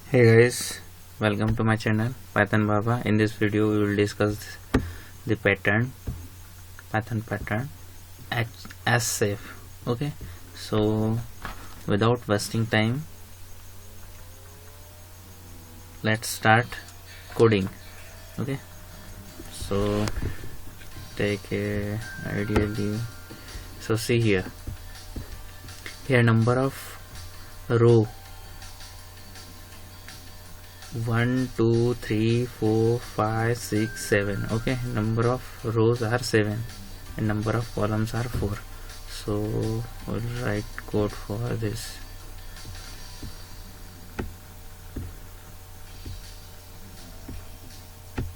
Hey guys, welcome to my channel Python Baba. In this video we will discuss the Python pattern as safe. Okay, so without wasting time, let's start coding. Okay, so take a ideally, so see here number of row 1 2 3 4 5 6 7. Okay, number of rows are 7 and number of columns are 4. So we'll write code for this.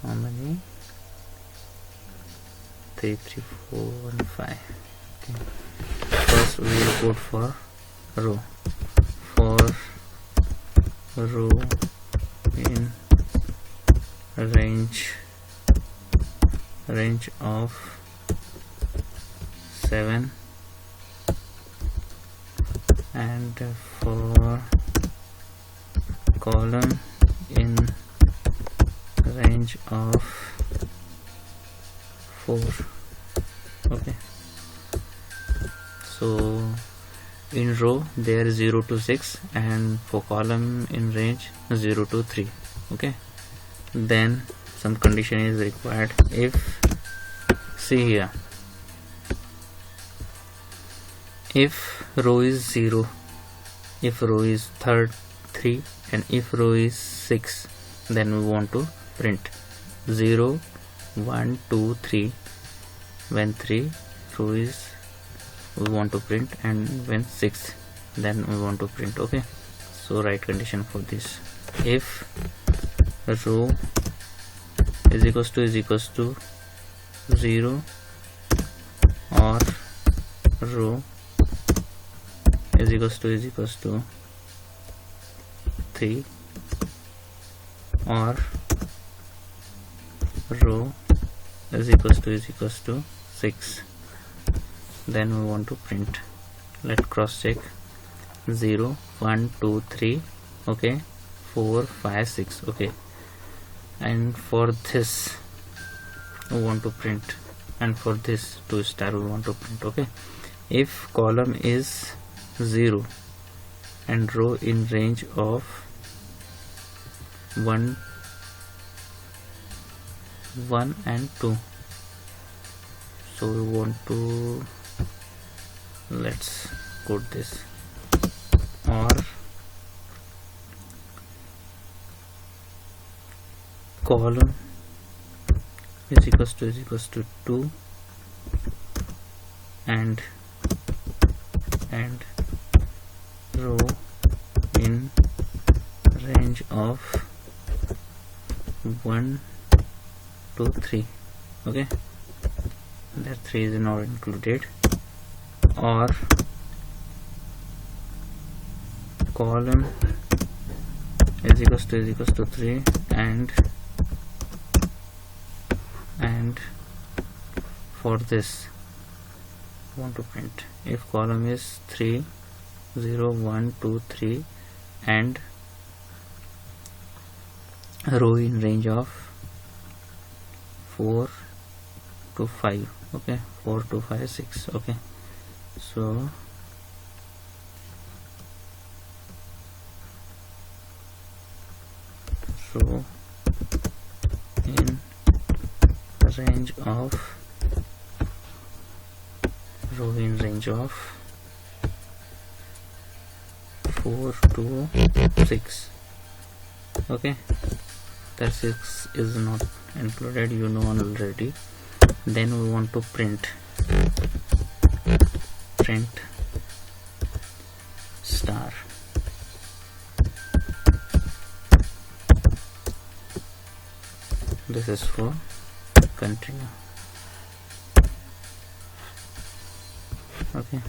How many? 3 3 4 1 5. Okay, first we will code for row. For row in range of 7, and for column in range of 4. Okay, so in row there is 0 to 6 and for column in range 0 to 3. Okay, then some condition is required. If see here, if row is 0, if row is 3, and if row is 6, then we want to print 0 1 2 3. When 3 row is we want to print, and when 6 then we want to print. Okay, so write condition for this. If row is equals to 0 or row is equals to 3 or row is equals to 6, then we want to print. Let's cross check. 0 1 2 3. Okay, 4 5 6. Okay, and for this we want to print, and for this 2 star we want to print. Okay, if column is 0 and row in range of 1 and 2, so we want to, let's code this. Or column is equals to 2 and row in range of 1 to 3. Okay, that 3 is not included. Or column is equals to 3 and for this want to print. If column is 3 0 1 2 3 and row in range of 4 to 5. Okay, 4 to 5 6. Okay, so row in range of 4 to 6. Okay, that 6 is not included, you know already. Then we want to print star. This is for continue. Okay,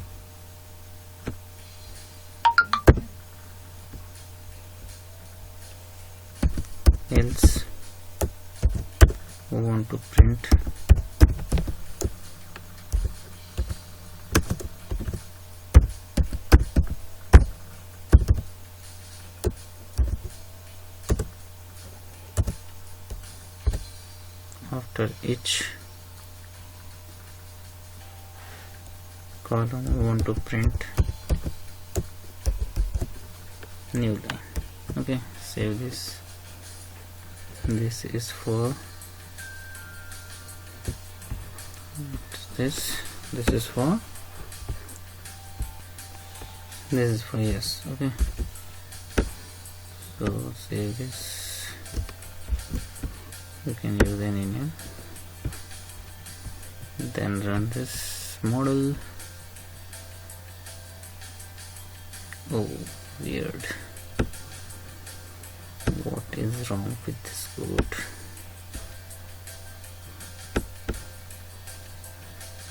else we want to print after each column we want to print new line. Okay, save this. This is for this is for yes. Okay, so save this. You can use any name, then run this model. Oh, weird. What is wrong with this code?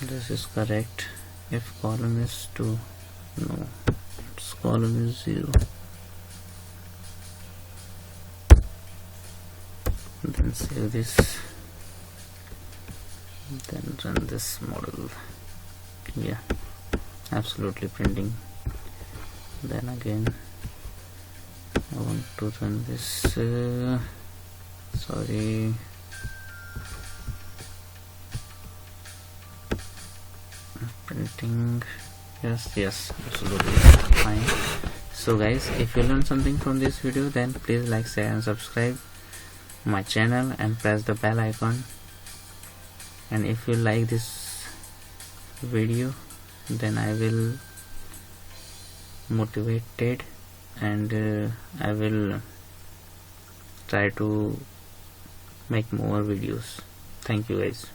This is correct. If column is 2, no, its column is 0. Then save this, then run this model. Yeah, absolutely printing. Then again I want to run this. Sorry, printing. Yes, absolutely fine. So guys, if you learned something from this video, then please like, share and subscribe my channel and press the bell icon. And if you like this video, then I will motivated and I will try to make more videos. Thank you guys.